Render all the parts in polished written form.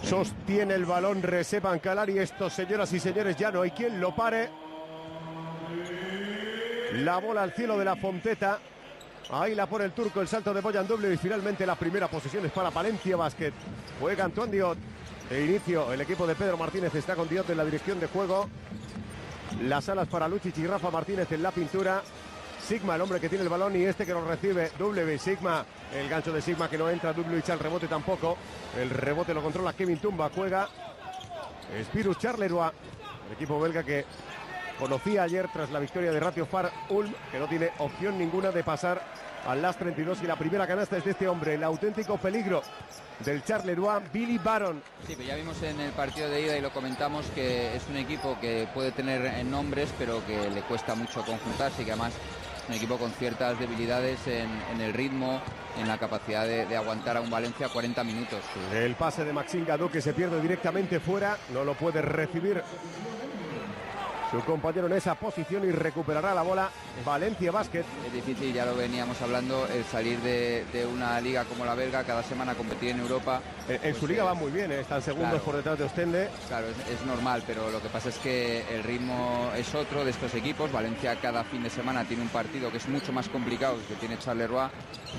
Sostiene el balón Recep Ancalari. Esto, señoras y señores, ya no hay quien lo pare. La bola al cielo de la Fonteta. Ahí la pone el turco, el salto de Bojan Dubljević. Y finalmente la primera posesión es para Valencia Basket. Juega Antoine Diot. De inicio, el equipo de Pedro Martínez está con Diot en la dirección de juego. Las alas para Lučić y Rafa Martínez en la pintura. Sigma, el hombre que tiene el balón, y este que lo recibe, Dubljević. Sigma, el gancho de Sigma que no entra, Dubljević al rebote tampoco. El rebote lo controla Kevin Tumba, juega Spirus Charleroi, el equipo belga que conocía ayer tras la victoria de Ratio Far Ulm, que no tiene opción ninguna de pasar al last 32, y la primera canasta es de este hombre, el auténtico peligro del Charleroi, Billy Baron. Sí, pero ya vimos en el partido de ida y lo comentamos que es un equipo que puede tener nombres, pero que le cuesta mucho conjuntarse, y que además es un equipo con ciertas debilidades en el ritmo, en la capacidad de aguantar a un Valencia 40 minutos. El pase de Maxime Gadou, que se pierde directamente fuera, no lo puede recibir su compañero en esa posición, y recuperará la bola Valencia Basket. Es difícil, ya lo veníamos hablando, el salir de una liga como la belga, cada semana competir en Europa. En su liga va muy bien, están segundos, claro, por detrás de Ostende. Claro, es normal, pero lo que pasa es que el ritmo es otro de estos equipos. Valencia cada fin de semana tiene un partido que es mucho más complicado que tiene Charleroi,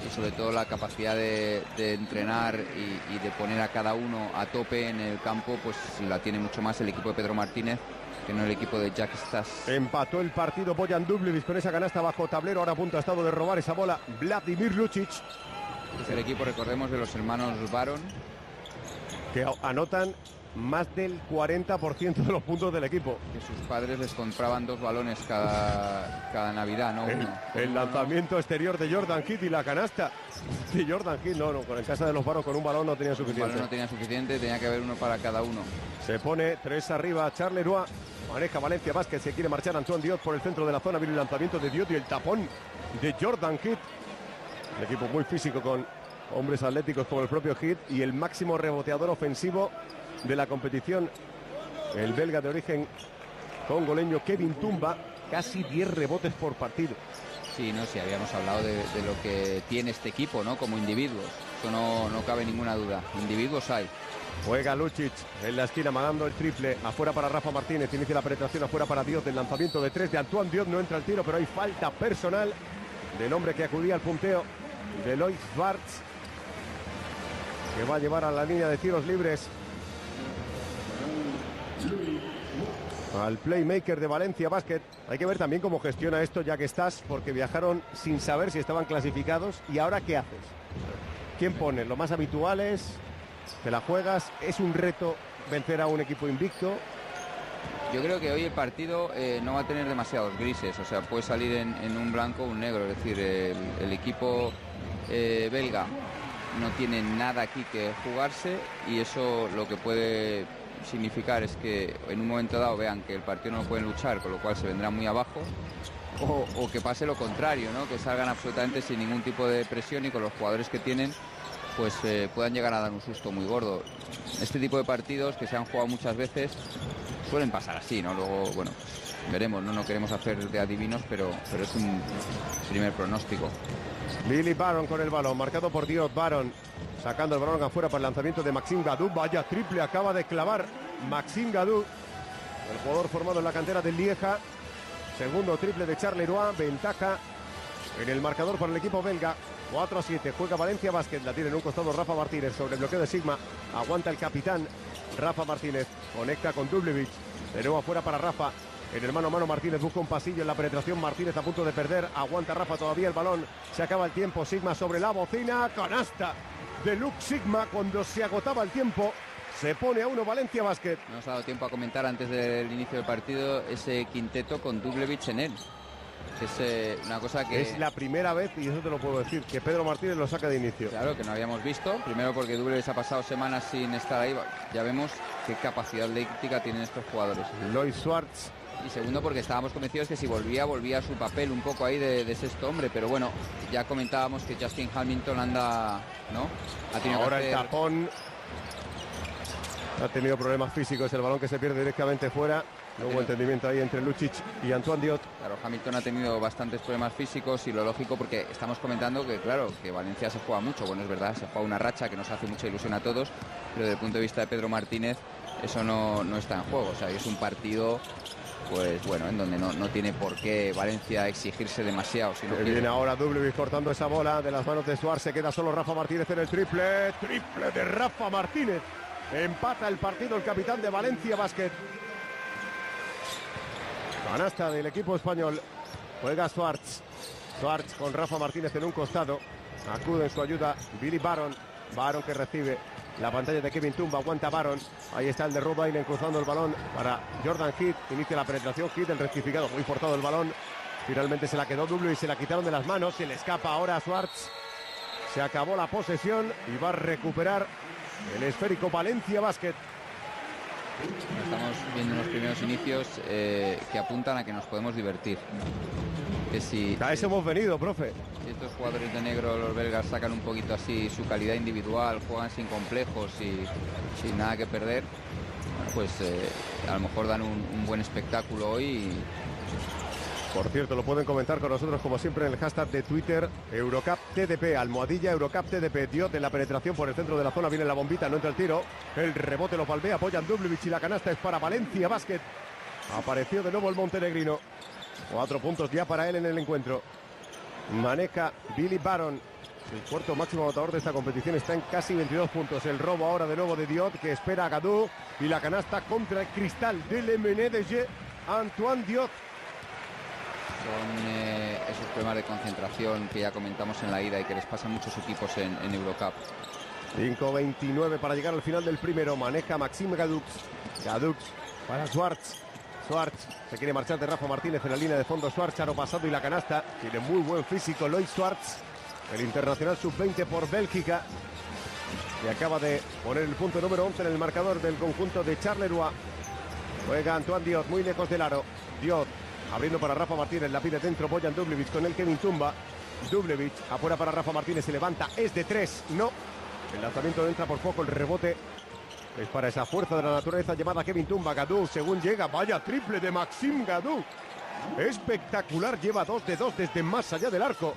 y sobre todo la capacidad de entrenar y de poner a cada uno a tope en el campo, pues la tiene mucho más el equipo de Pedro Martínez que no el equipo de Jack Stas. Empató el partido Bojan Dubljević con esa canasta bajo tablero. Ahora a punto ha estado de robar esa bola Vladimir Lučić. Es el equipo, recordemos, de los hermanos Baron, que anotan más del 40% de los puntos del equipo. Que sus padres les compraban 2 balones cada Navidad, ¿no? El lanzamiento exterior de Jordan Hill y la canasta de Jordan Hill. No, con el casa de los Baron con un balón no tenía suficiente. Un balón no tenía suficiente, tenía que haber uno para cada uno. Se pone 3 arriba Charleroi. Maneja Valencia Basket, se quiere marchar Antoine Diot por el centro de la zona. Viene el lanzamiento de Diot y el tapón de Jordan Hill. Un equipo muy físico con hombres atléticos como el propio Hill, y el máximo reboteador ofensivo de la competición, el belga de origen congoleño Kevin Tumba, casi 10 rebotes por partido. Sí, habíamos hablado de lo que tiene este equipo, ¿no? Como individuos, eso no cabe ninguna duda. Individuos hay. Juega Lučić en la esquina, amagando el triple, afuera para Rafa Martínez, inicia la penetración, afuera para Diot, el lanzamiento de 3 de Antoine Diot, no entra el tiro, pero hay falta personal del hombre que acudía al punteo, de Loïc Schwartz, que va a llevar a la línea de tiros libres al playmaker de Valencia Basket. Hay que ver también cómo gestiona esto Jack Stas, porque viajaron sin saber si estaban clasificados. ¿Y ahora qué haces? ¿Quién pone? Lo más habitual es, te la juegas, es un reto vencer a un equipo invicto. Yo creo que hoy el partido no va a tener demasiados grises, o sea, puede salir en un blanco o un negro, es decir, el equipo belga no tiene nada aquí que jugarse, y eso lo que puede significar es que en un momento dado vean que el partido no lo pueden luchar, con lo cual se vendrán muy abajo, o que pase lo contrario, ¿no? Que salgan absolutamente sin ningún tipo de presión, y con los jugadores que tienen pues puedan llegar a dar un susto muy gordo. Este tipo de partidos que se han jugado muchas veces suelen pasar así, ¿no? Luego, bueno, veremos, no queremos hacer de adivinos, pero es un primer pronóstico. Billy Baron con el balón, marcado por Diot. Baron sacando el balón afuera para el lanzamiento de Maxime Gadou. Vaya triple acaba de clavar Maxime Gadou, el jugador formado en la cantera del Lieja. Segundo triple de Charleroi, ventaja en el marcador para el equipo belga. 4-7, juega Valencia Basket, la tiene en un costado Rafa Martínez sobre el bloqueo de Sigma, aguanta el capitán Rafa Martínez, conecta con Dubljević, de nuevo afuera para Rafa, en el mano a mano Martínez busca un pasillo en la penetración, Martínez a punto de perder, aguanta Rafa todavía el balón, se acaba el tiempo, Sigma sobre la bocina, canasta de Luke Sigma cuando se agotaba el tiempo. Se pone a 1 Valencia Basket. No nos ha dado tiempo a comentar antes del inicio del partido ese quinteto con Dubljević en él. Es una cosa que... Es la primera vez, y eso te lo puedo decir, que Pedro Martínez lo saca de inicio. Claro, que no habíamos visto. Primero porque Dubljević ha pasado semanas sin estar ahí. Ya vemos qué capacidad atlética tienen estos jugadores. Loïc Schwartz. Y segundo porque estábamos convencidos que si volvía a su papel un poco ahí de sexto hombre. Pero bueno, ya comentábamos que Justin Hamilton anda, ¿no? Ha tenido ahora que hacer... el tapón Ha tenido problemas físicos, el balón que se pierde directamente fuera. No hubo entendimiento ahí entre Lucic y Antoine Diot. Claro, Hamilton ha tenido bastantes problemas físicos y lo lógico, porque estamos comentando que, claro, que Valencia se juega mucho. Bueno, es verdad, se juega una racha que nos hace mucha ilusión a todos, pero desde el punto de vista de Pedro Martínez eso no está en juego. O sea, es un partido, pues bueno, en donde no tiene por qué Valencia exigirse demasiado. Sino viene ahora Dublevic cortando esa bola de las manos de Suárez. Se queda solo Rafa Martínez en el triple. Triple de Rafa Martínez. Empata el partido el capitán de Valencia Basket. Canasta del equipo español. Juega Schwartz. Schwartz con Rafa Martínez en un costado. Acude en su ayuda Billy Baron. Baron que recibe la pantalla de Kevin Tumba. Aguanta Baron. Ahí está el de Rhode Island cruzando el balón para Jordan Heath. Inicia la penetración. Heath, el rectificado. Muy forzado el balón. Finalmente se la quedó Dublo y se la quitaron de las manos. Se le escapa ahora a Schwartz. Se acabó la posesión y va a recuperar el esférico Valencia Basket. Estamos viendo los primeros inicios que apuntan a que nos podemos divertir. Que si a eso hemos venido, profe. Si estos jugadores de negro, los belgas, sacan un poquito así su calidad individual, juegan sin complejos y sin nada que perder, bueno, pues a lo mejor dan un buen espectáculo hoy. Por cierto, lo pueden comentar con nosotros como siempre en el hashtag de Twitter EuroCupTDP, almohadilla EuroCupTDP. Diot en la penetración por el centro de la zona, viene la bombita, no entra el tiro. El rebote lo palmea, apoyan Dublevic y la canasta es para Valencia Basket. Apareció de nuevo el montenegrino. 4 puntos ya para él en el encuentro. Maneja Billy Baron. El cuarto máximo anotador de esta competición, está en casi 22 puntos. El robo ahora de nuevo de Diot, que espera a Gadou. Y la canasta contra el cristal del MNDG, Antoine Diot. Son esos problemas de concentración que ya comentamos en la ida y que les pasan a muchos equipos en Eurocup. 5:29 para llegar al final del primero. Maneja Maxime Gadou. Gadou para Schwartz. Schwartz se quiere marchar de Rafa Martínez en la línea de fondo. Schwartz, aro pasado y la canasta. Tiene muy buen físico Loïc Schwartz, el internacional sub-20 por Bélgica, y acaba de poner el punto número 11 en el marcador del conjunto de Charleroi. Juega Antoine Diot muy lejos del aro. Diot abriendo para Rafa Martínez, la pide dentro Bojan Dublevic con el Kevin Tumba. Dublevic afuera para Rafa Martínez, se levanta, es de 3, no. El lanzamiento entra por poco, el rebote es para esa fuerza de la naturaleza llamada Kevin Tumba. Gadou, según llega, vaya triple de Maxime Gadou. Espectacular, lleva 2 de 2 desde más allá del arco.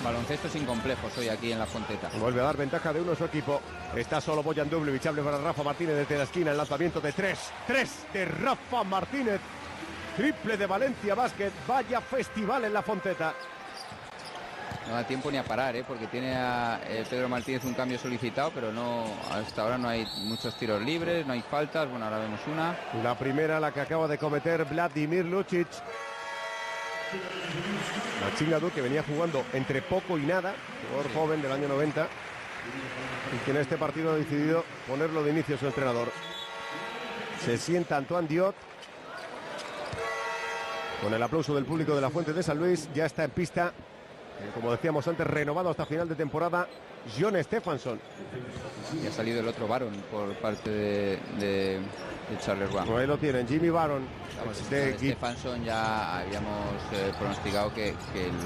Baloncesto sin complejos hoy aquí en la Fonteta. Vuelve a dar ventaja de uno a su equipo. Está solo Bojan Dublevic, abre para Rafa Martínez desde la esquina, el lanzamiento de 3. 3 de Rafa Martínez. Triple de Valencia Basket, vaya festival en la Fonteta. No da tiempo ni a parar, porque tiene a Pedro Martínez un cambio solicitado, pero no, hasta ahora no hay muchos tiros libres, no hay faltas. Bueno, ahora vemos una. La primera, la que acaba de cometer Vladimir Lucic. Maxime Gadou, que venía jugando entre poco y nada, jugador joven del año 90, y que en este partido ha decidido ponerlo de inicio su entrenador. Se sienta Antoine Diot. Con el aplauso del público de la Fuente de San Luis, ya está en pista, como decíamos antes, renovado hasta final de temporada, John Stephenson. Y ha salido el otro Baron por parte de Charleroi. Pues ahí lo tienen, Jimmy Baron. Stephenson ya habíamos pronosticado que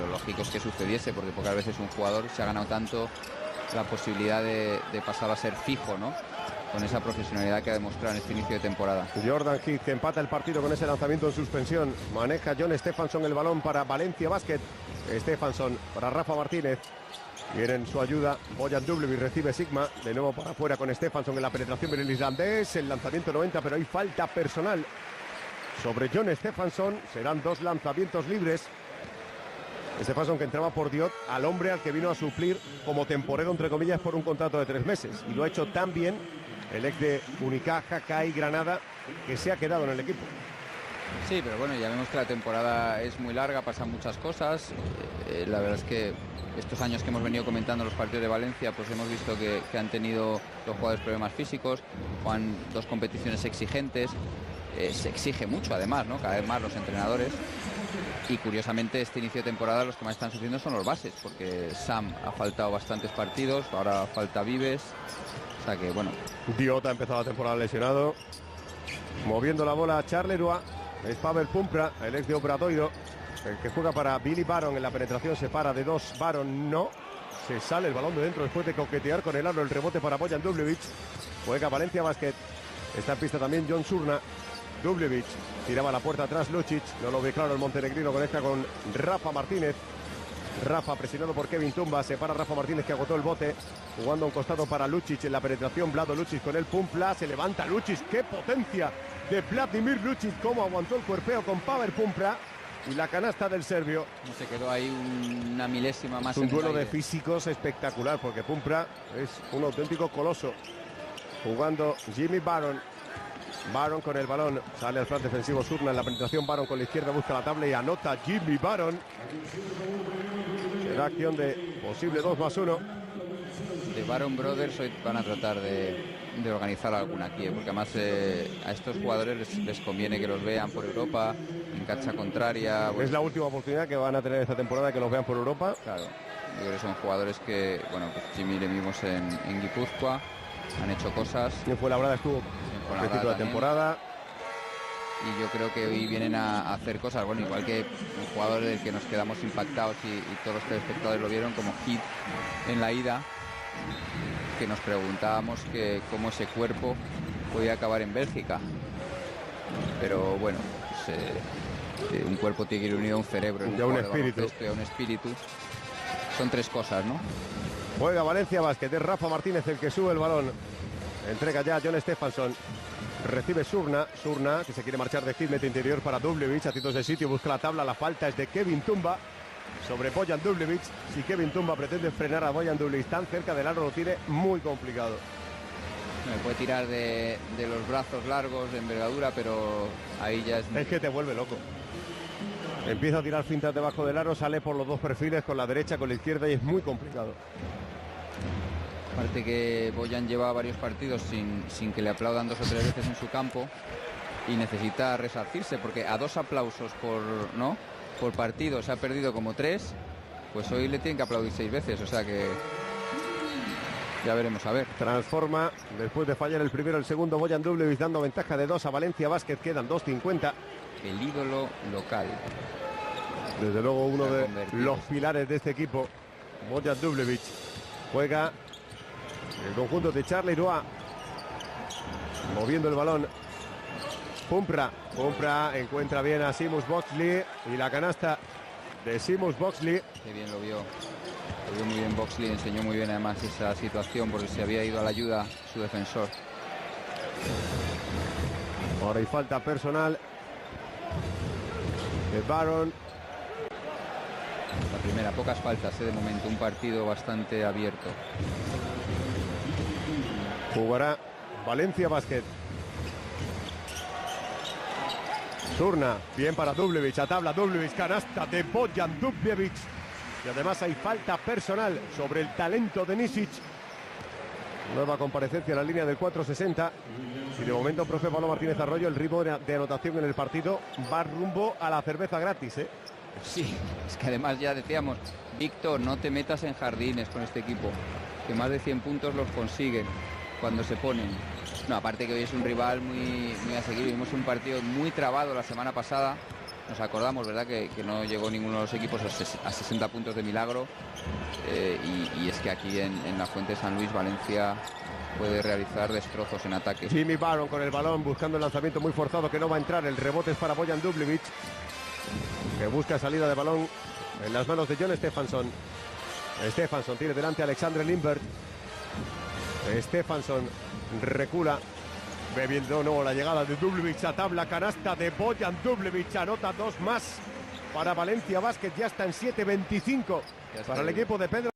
lo lógico es que sucediese, porque pocas veces un jugador se ha ganado tanto la posibilidad de pasar a ser fijo, ¿no? Con esa profesionalidad que ha demostrado en este inicio de temporada. Jordan Heath, que empata el partido con ese lanzamiento en suspensión. Maneja John Stephenson el balón para Valencia Basket. Stephenson para Rafa Martínez. Viene en su ayuda Bojan Dublevic, recibe Sigma. De nuevo para afuera con Stephenson en la penetración del islandés. El lanzamiento 90, pero hay falta personal sobre John Stephenson. Serán 2 lanzamientos libres. Stephenson, que entraba por Diot, al hombre al que vino a suplir como temporero, entre comillas, por un contrato de 3 meses. Y lo ha hecho tan bien el ex de Unicaja, CAI, Granada, que se ha quedado en el equipo. Sí, pero bueno, ya vemos que la temporada es muy larga, pasan muchas cosas. La verdad es que estos años que hemos venido comentando los partidos de Valencia, pues hemos visto que han tenido los jugadores problemas físicos, juegan 2 competiciones exigentes. Se exige mucho, además, ¿no? Cada vez más los entrenadores. Y curiosamente este inicio de temporada los que más están sufriendo son los bases, porque Sam ha faltado bastantes partidos, ahora falta Vives. O sea que, bueno. Diot ha empezado la temporada lesionado. Moviendo la bola a Charleroi. Es Pavel Pumpra, el ex de Obradoiro, el que juega para Billy Baron. En la penetración se para de 2. Baron no. Se sale el balón de dentro después de coquetear con el aro. El rebote para Bojan Dublevic. Juega Valencia Basket. Está en pista también John Surna. Dubljevic tiraba la puerta atrás. Lučić, no lo ve claro el montenegrino. Conecta con Rafa Martínez. Rafa presionado por Kevin Tumba. Se para Rafa Martínez, que agotó el bote. Jugando a un costado para Lučić en la penetración. Vlado Lučić con el Pumpla. Se levanta Lučić. ¡Qué potencia de Vladimir Lučić! Cómo aguantó el cuerpeo con Pavel Pumpla. Y la canasta del serbio. Se quedó ahí una milésima más. Es un duelo de físicos espectacular, porque Pumpla es un auténtico coloso. Jugando Jimmy Baron. Baron con el balón. Sale al flanco defensivo Surna en la penetración. Baron con la izquierda busca la tabla y anota Jimmy Baron. Será acción de posible 2+1. De Baron Brothers hoy van a tratar de organizar alguna aquí, porque además a estos jugadores les conviene que los vean por Europa, en cancha contraria. Es la última oportunidad que van a tener esta temporada, que los vean por Europa. Claro, yo creo que son jugadores que, bueno, pues Jimmy le vimos en Guipúzcoa, han hecho cosas. En Fuenlabrada estuvo al principio de la temporada. Y yo creo que hoy vienen a hacer cosas, bueno, igual que un jugador del que nos quedamos impactados y todos los telespectadores lo vieron, como Hit en la ida, que nos preguntábamos que cómo ese cuerpo podía acabar en Bélgica. Pero bueno, pues, un cuerpo tiene que ir unido a un cerebro, y a un espíritu. A un espíritu. Son tres cosas, ¿no? Juega Valencia Basket, es Rafa Martínez el que sube el balón. Entrega ya a John Stephenson. Recibe Surna, que se quiere marchar de hit, mete interior para Dubljevic, a tiros de sitio, busca la tabla, la falta es de Kevin Tumba sobre Bojan Dubljevic. Si Kevin Tumba pretende frenar a Bojan Dubljevic tan cerca del aro, lo tiene muy complicado. No, puede tirar de los brazos largos, de envergadura, pero ahí ya es que te vuelve loco. Empieza a tirar fintas debajo del aro, sale por los dos perfiles, con la derecha, con la izquierda, y es muy complicado. Aparte que Bojan lleva varios partidos sin que le aplaudan 2 o 3 veces en su campo y necesita resarcirse, porque a 2 aplausos por partido se ha perdido como 3, pues hoy le tienen que aplaudir 6 veces, o sea que ya veremos a ver. Transforma, después de fallar el primero, el segundo, Bojan Dubljevic dando ventaja de 2 a Valencia Basket, quedan 2:50. El ídolo local. Desde luego uno de los pilares de este equipo, Bojan Dubljevic. Juega el conjunto de Charlie Roa, moviendo el balón. Pumpra encuentra bien a Seamus Boxley y la canasta de Seamus Boxley. Qué bien lo vio muy bien Boxley, enseñó muy bien además esa situación porque se había ido a la ayuda su defensor. Ahora hay falta personal de Baron. La primera, pocas faltas de momento, un partido bastante abierto. Jugará Valencia Basket. Surna, bien para Dubljevic, a tabla Dubljevic, canasta de Bojan Dubljevic. Y además hay falta personal sobre el talento de Nisic. Nueva comparecencia en la línea del 4.60. Y de momento, profe Pablo Martínez Arroyo, el ritmo de anotación en el partido va rumbo a la cerveza gratis, ¿eh? Sí, es que además ya decíamos, Víctor, no te metas en jardines con este equipo, que más de 100 puntos los consiguen cuando se ponen. No, aparte que hoy es un rival muy a seguir. Vimos un partido muy trabado la semana pasada. Nos acordamos, ¿verdad?, que no llegó ninguno de los equipos a 60 puntos de milagro. Y es que aquí en la Fuente de San Luis, Valencia puede realizar destrozos en ataque. Jimmy Baron con el balón, buscando el lanzamiento muy forzado que no va a entrar. El rebote es para Bojan Dubljevic, que busca salida de balón en las manos de John Stephenson. Stephenson tiene delante a Alexandre Lindberg. Stephenson recula, bebiendo no la llegada de Dubljevic a tabla, canasta de Bojan Dubljevic, anota 2 más para Valencia Basket, ya está en 7:25 para el equipo de Pedro